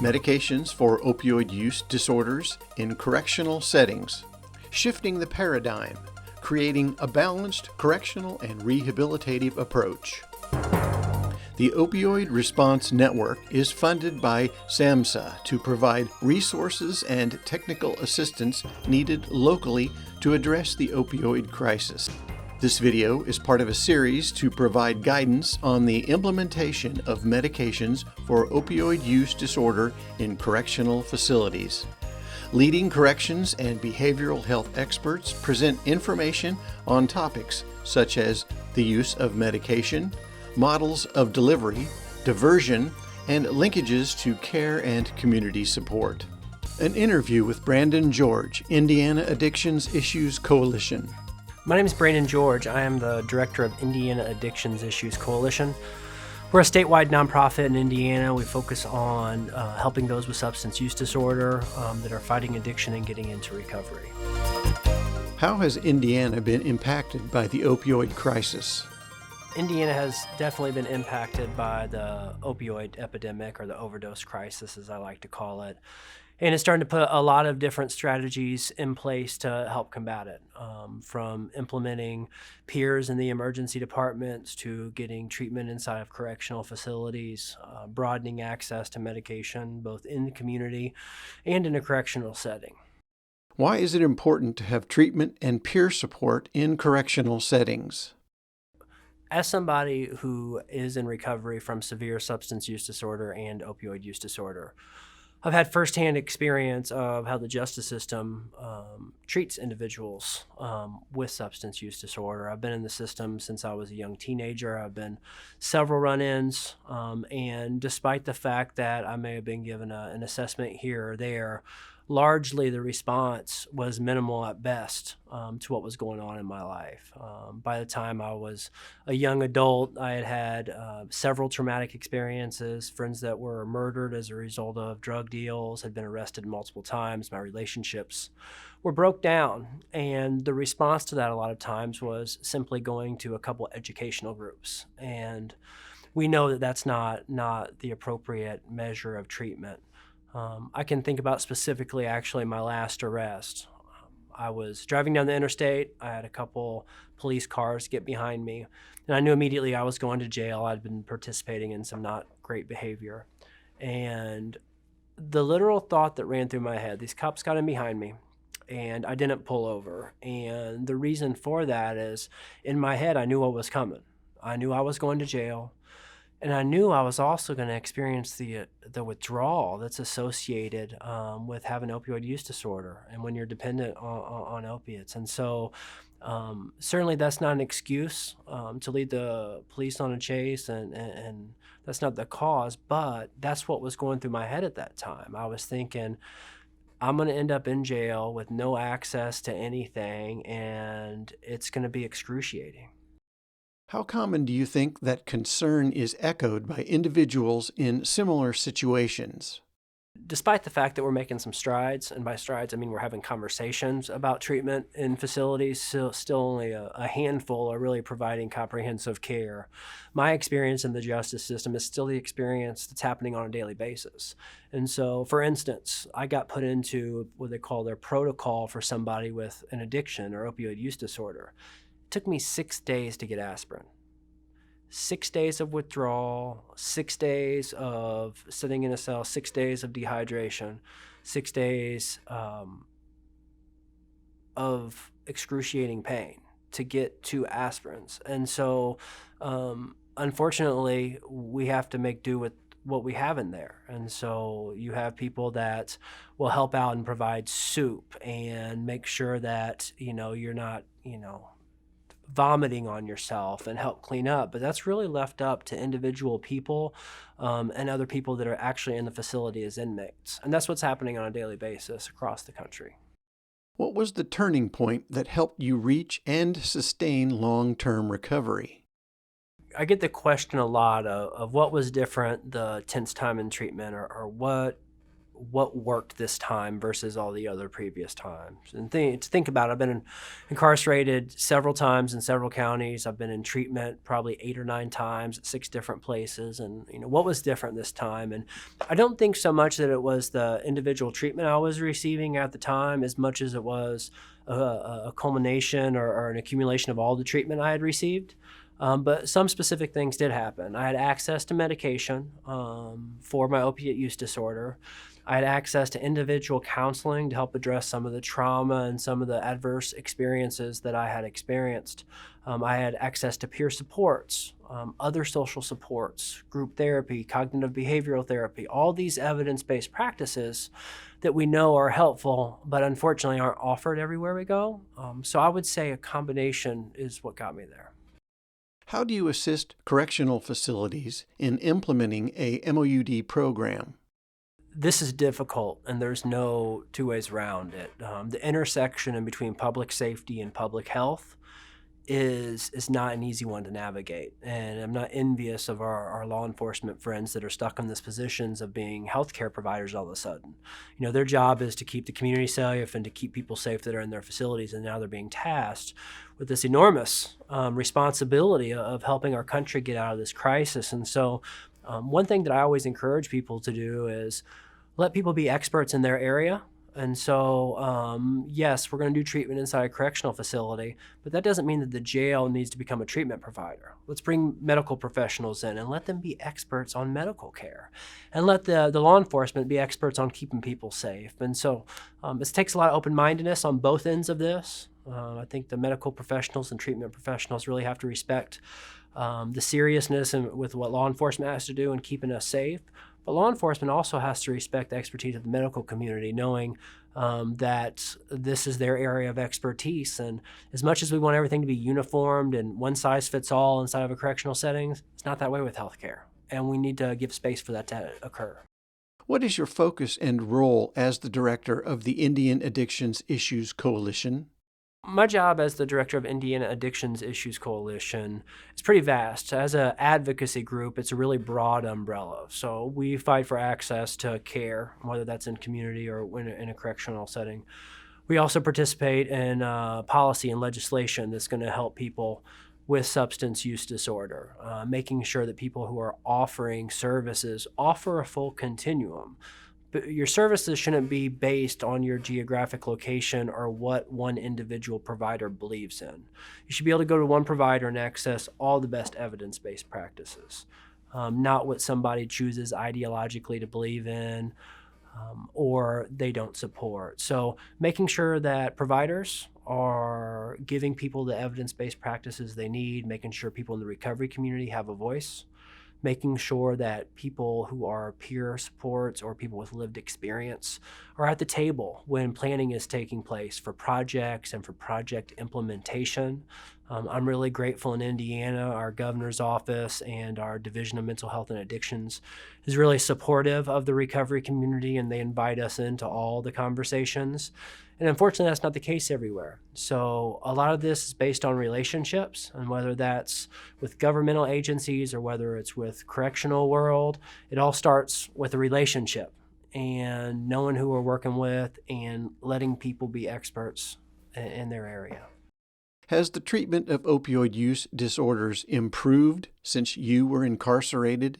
Medications for opioid use disorders in correctional settings. Shifting the paradigm, creating a balanced correctional and rehabilitative approach. The Opioid Response Network is funded by SAMHSA to provide resources and technical assistance needed locally to address the opioid crisis. This video is part of a series to provide guidance on the implementation of medications for opioid use disorder in correctional facilities. Leading corrections and behavioral health experts present information on topics such as the use of medication, models of delivery, diversion, and linkages to care and community support. An interview with Brandon George, Indiana Addictions Issues Coalition. My name is Brandon George. I am the director of Indiana Addictions Issues Coalition. We're a statewide nonprofit in Indiana. We focus on helping those with substance use disorder that are fighting addiction and getting into recovery. How has Indiana been impacted by the opioid crisis? Indiana has definitely been impacted by the opioid epidemic, or the overdose crisis, as I like to call it. And it's starting to put a lot of different strategies in place to help combat it, from implementing peers in the emergency departments to getting treatment inside of correctional facilities, broadening access to medication both in the community and in a correctional setting. Why is it important to have treatment and peer support in correctional settings? As somebody who is in recovery from severe substance use disorder and opioid use disorder, I've had firsthand experience of how the justice system treats individuals with substance use disorder. I've been in the system since I was a young teenager. I've been several run-ins, and despite the fact that I may have been given an assessment here or there, largely the response was minimal at best to what was going on in my life. By the time I was a young adult, I had several traumatic experiences, friends that were murdered as a result of drug deals, had been arrested multiple times. My relationships were broke down, and the response to that a lot of times was simply going to a couple educational groups. And we know that that's not the appropriate measure of treatment. I can think about specifically actually my last arrest. I was driving down the interstate. I had a couple police cars get behind me, and I knew immediately I was going to jail. I'd been participating in some not great behavior. And the literal thought that ran through my head, these cops got in behind me, and I didn't pull over. And the reason for that is, in my head, I knew what was coming. I knew I was going to jail. And I knew I was also going to experience the withdrawal that's associated with having opioid use disorder and when you're dependent on opiates. And so certainly that's not an excuse to lead the police on a chase, and that's not the cause, but that's what was going through my head at that time. I was thinking, I'm going to end up in jail with no access to anything, and it's going to be excruciating. How common do you think that concern is echoed by individuals in similar situations? Despite the fact that we're making some strides, and by strides I mean we're having conversations about treatment in facilities, still only a handful are really providing comprehensive care. My experience in the justice system is still the experience that's happening on a daily basis. And so, for instance, I got put into what they call their protocol for somebody with an addiction or opioid use disorder. It took me 6 days to get aspirin. 6 days of withdrawal, 6 days of sitting in a cell, 6 days of dehydration, 6 days of excruciating pain to get 2 aspirins. And so, unfortunately, we have to make do with what we have in there. And so you have people that will help out and provide soup and make sure that, you're not, vomiting on yourself, and help clean up. But that's really left up to individual people and other people that are actually in the facility as inmates. And that's what's happening on a daily basis across the country. What was the turning point that helped you reach and sustain long-term recovery? I get the question a lot of what was different the 10th time in treatment, or what worked this time versus all the other previous times. And to think about it, I've been incarcerated several times in several counties. I've been in treatment probably 8 or 9 times at 6 different places. And what was different this time? And I don't think so much that it was the individual treatment I was receiving at the time as much as it was a culmination or an accumulation of all the treatment I had received. But some specific things did happen. I had access to medication for my opiate use disorder. I had access to individual counseling to help address some of the trauma and some of the adverse experiences that I had experienced. I had access to peer supports, other social supports, group therapy, cognitive behavioral therapy, all these evidence-based practices that we know are helpful, but unfortunately aren't offered everywhere we go. So I would say a combination is what got me there. How do you assist correctional facilities in implementing a MOUD program? This is difficult, and there's no two ways around it. The intersection in between public safety and public health is not an easy one to navigate. And I'm not envious of our law enforcement friends that are stuck in these positions of being healthcare providers all of a sudden. Their job is to keep the community safe and to keep people safe that are in their facilities, and now they're being tasked with this enormous responsibility of helping our country get out of this crisis. And so one thing that I always encourage people to do is let people be experts in their area. And so, yes, we're going to do treatment inside a correctional facility, but that doesn't mean that the jail needs to become a treatment provider. Let's bring medical professionals in and let them be experts on medical care, and let the law enforcement be experts on keeping people safe. And so this takes a lot of open-mindedness on both ends of this. I think the medical professionals and treatment professionals really have to respect the seriousness and with what law enforcement has to do in keeping us safe. But law enforcement also has to respect the expertise of the medical community, knowing that this is their area of expertise. And as much as we want everything to be uniformed and one size fits all inside of a correctional setting, it's not that way with healthcare. And we need to give space for that to occur. What is your focus and role as the director of the Indian Addictions Issues Coalition? My job as the director of Indiana Addictions Issues Coalition is pretty vast. As an advocacy group, it's a really broad umbrella. So we fight for access to care, whether that's in community or in a correctional setting. We also participate in policy and legislation that's going to help people with substance use disorder, making sure that people who are offering services offer a full continuum. But your services shouldn't be based on your geographic location or what one individual provider believes in. You should be able to go to one provider and access all the best evidence-based practices, not what somebody chooses ideologically to believe in or they don't support. So making sure that providers are giving people the evidence-based practices they need, making sure people in the recovery community have a voice, making sure that people who are peer supports or people with lived experience are at the table when planning is taking place for projects and for project implementation. I'm really grateful in Indiana, our governor's office and our Division of Mental Health and Addictions is really supportive of the recovery community, and they invite us into all the conversations. And unfortunately, that's not the case everywhere. So a lot of this is based on relationships, and whether that's with governmental agencies or whether it's with correctional world, it all starts with a relationship and knowing who we're working with and letting people be experts in their area. Has the treatment of opioid use disorders improved since you were incarcerated?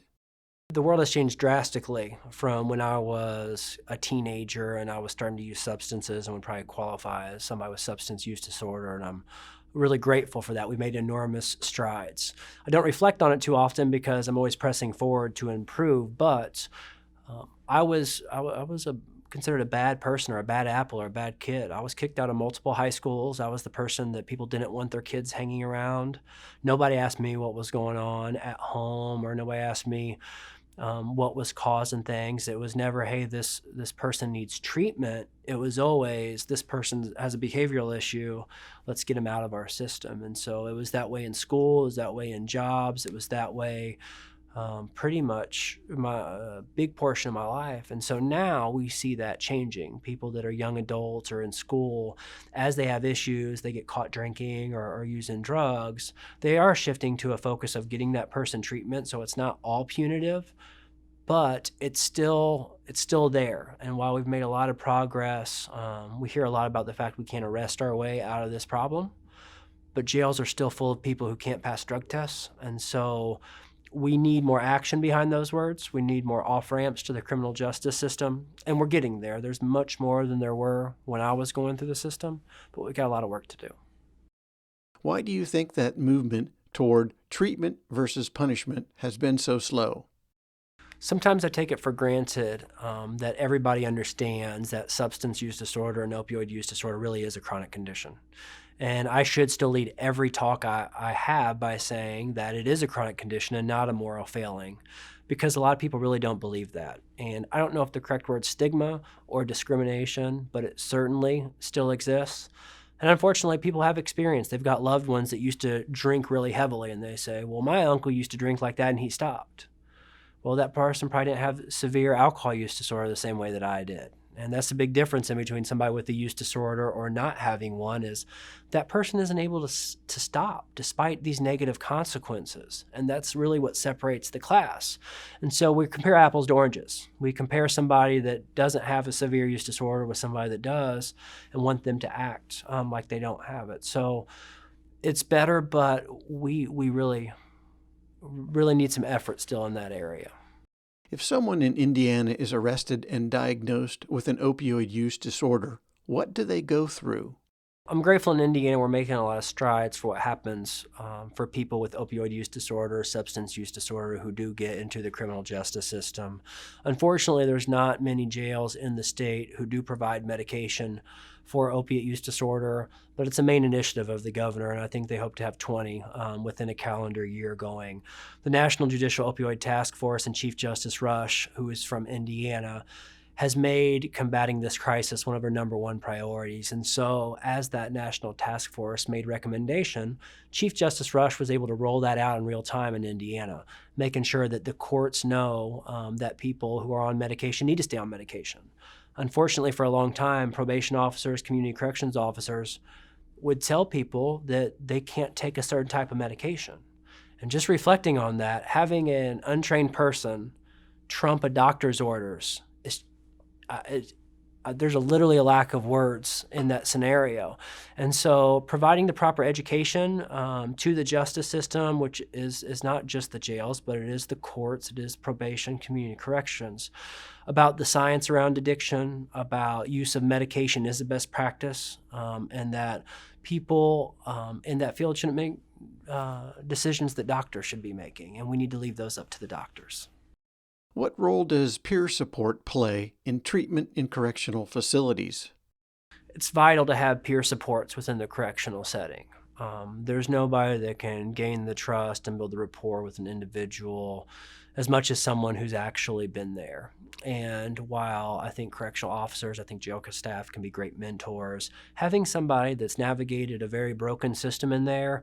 The world has changed drastically from when I was a teenager and I was starting to use substances and would probably qualify as somebody with substance use disorder, and I'm really grateful for that. We made enormous strides. I don't reflect on it too often because I'm always pressing forward to improve, but I was considered a bad person or a bad apple or a bad kid. I was kicked out of multiple high schools. I was the person that people didn't want their kids hanging around. Nobody asked me what was going on at home, or nobody asked me what was causing things. It was never, hey, this person needs treatment. It was always, this person has a behavioral issue. Let's get him out of our system. And so it was that way in school. It was that way in jobs. It was that way pretty much a big portion of my life. And so now we see that changing. People that are young adults or in school, as they have issues, they get caught drinking or using drugs, they are shifting to a focus of getting that person treatment. So it's not all punitive, but it's still there. And while we've made a lot of progress, we hear a lot about the fact we can't arrest our way out of this problem, but jails are still full of people who can't pass drug tests. And so we need more action behind those words. We need more off-ramps to the criminal justice system, and we're getting there. There's much more than there were when I was going through the system, but we've got a lot of work to do. Why do you think that movement toward treatment versus punishment has been so slow? Sometimes I take it for granted that everybody understands that substance use disorder and opioid use disorder really is a chronic condition. And I should still lead every talk I have by saying that it is a chronic condition and not a moral failing, because a lot of people really don't believe that. And I don't know if the correct word is stigma or discrimination, but it certainly still exists. And unfortunately, people have experience. They've got loved ones that used to drink really heavily, and they say, well, my uncle used to drink like that and he stopped. Well, that person probably didn't have severe alcohol use disorder the same way that I did. And that's the big difference in between somebody with a use disorder or not having one, is that person isn't able to stop despite these negative consequences. And that's really what separates the class. And so we compare apples to oranges. We compare somebody that doesn't have a severe use disorder with somebody that does and want them to act like they don't have it. So it's better, but we really need some effort still in that area. If someone in Indiana is arrested and diagnosed with an opioid use disorder, what do they go through? I'm grateful in Indiana we're making a lot of strides for what happens for people with opioid use disorder, substance use disorder who do get into the criminal justice system. Unfortunately, there's not many jails in the state who do provide medication for opiate use disorder, but it's a main initiative of the governor, and I think they hope to have 20 within a calendar year going. The National Judicial Opioid Task Force and Chief Justice Rush, who is from Indiana, has made combating this crisis one of her number one priorities. And so as that national task force made recommendation, Chief Justice Rush was able to roll that out in real time in Indiana, making sure that the courts know that people who are on medication need to stay on medication. Unfortunately, for a long time, probation officers, community corrections officers would tell people that they can't take a certain type of medication. And just reflecting on that, having an untrained person trump a doctor's orders is there's literally a lack of words in that scenario. And so providing the proper education to the justice system, which is not just the jails, but it is the courts, it is probation, community corrections, about the science around addiction, about use of medication is the best practice, and that people in that field shouldn't make decisions that doctors should be making, and we need to leave those up to the doctors. What role does peer support play in treatment in correctional facilities? It's vital to have peer supports within the correctional setting. There's nobody that can gain the trust and build the rapport with an individual as much as someone who's actually been there. And while I think correctional officers, I think jail staff can be great mentors, having somebody that's navigated a very broken system in there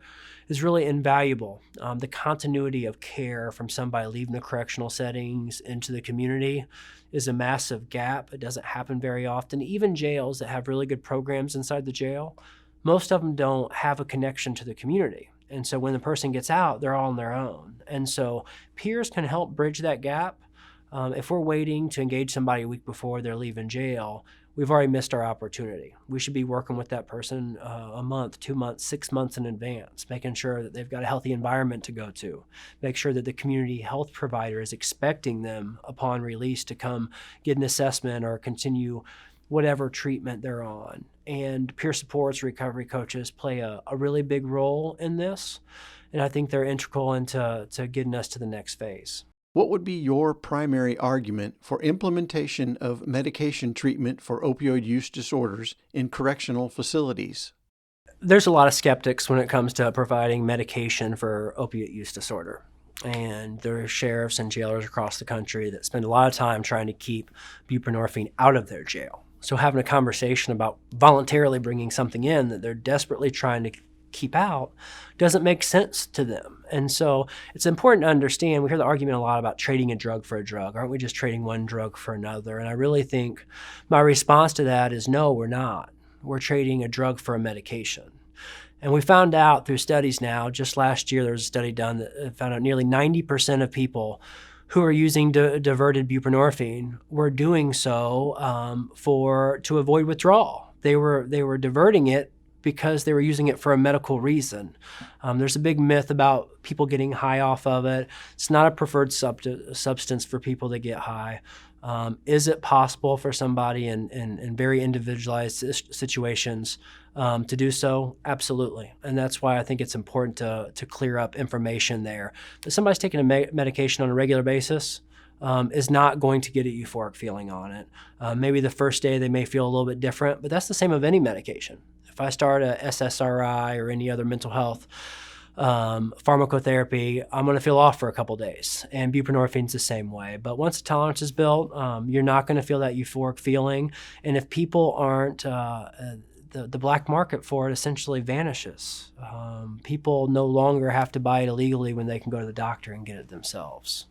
is really invaluable. The continuity of care from somebody leaving the correctional settings into the community is a massive gap. It doesn't happen very often. Even jails that have really good programs inside the jail, most of them don't have a connection to the community. And so when the person gets out, they're all on their own. And so peers can help bridge that gap. If we're waiting to engage somebody a week before they're leaving jail, we've already missed our opportunity. We should be working with that person a month, 2 months, 6 months in advance, making sure that they've got a healthy environment to go to, make sure that the community health provider is expecting them upon release to come get an assessment or continue whatever treatment they're on. And peer supports, recovery coaches play a really big role in this. And I think they're integral into getting us to the next phase. What would be your primary argument for implementation of medication treatment for opioid use disorders in correctional facilities? There's a lot of skeptics when it comes to providing medication for opiate use disorder. And there are sheriffs and jailers across the country that spend a lot of time trying to keep buprenorphine out of their jail. So having a conversation about voluntarily bringing something in that they're desperately trying to keep out doesn't make sense to them. And so it's important to understand, we hear the argument a lot about trading a drug for a drug. Aren't we just trading one drug for another? And I really think my response to that is no, we're not. We're trading a drug for a medication. And we found out through studies now, just last year there was a study done that found out nearly 90% of people who are using diverted buprenorphine were doing so to avoid withdrawal. They were diverting it because they were using it for a medical reason. There's a big myth about people getting high off of it. It's not a preferred substance for people that get high. Is it possible for somebody in very individualized situations to do so? Absolutely. And that's why I think it's important to clear up information there. If somebody's taking a medication on a regular basis, is not going to get a euphoric feeling on it. Maybe the first day they may feel a little bit different, but that's the same of any medication. If I start a SSRI or any other mental health pharmacotherapy, I'm going to feel off for a couple days, and buprenorphine's the same way. But once a tolerance is built, you're not going to feel that euphoric feeling, and if people aren't, the black market for it essentially vanishes. People no longer have to buy it illegally when they can go to the doctor and get it themselves.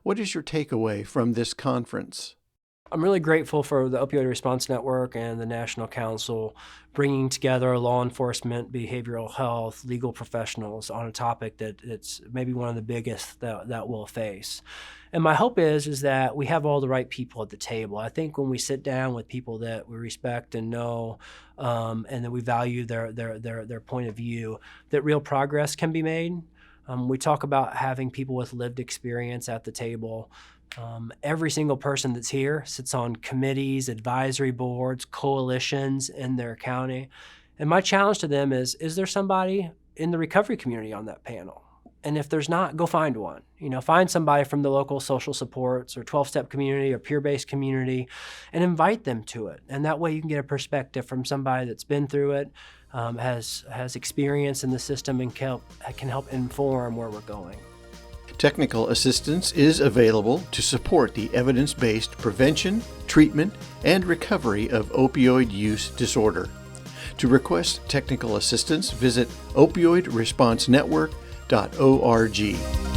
What is your takeaway from this conference? I'm really grateful for the Opioid Response Network and the National Council bringing together law enforcement, behavioral health, legal professionals on a topic that it's maybe one of the biggest that we'll face. And my hope is that we have all the right people at the table. I think when we sit down with people that we respect and know, and that we value their point of view, that real progress can be made. We talk about having people with lived experience at the table. Every single person that's here sits on committees, advisory boards, coalitions in their county. And my challenge to them is there somebody in the recovery community on that panel? And if there's not, go find one. Find somebody from the local social supports or 12-step community or peer-based community and invite them to it. And that way you can get a perspective from somebody that's been through it, has experience in the system, and can help inform where we're going. Technical assistance is available to support the evidence-based prevention, treatment, and recovery of opioid use disorder. To request technical assistance, visit opioidresponsenetwork.org.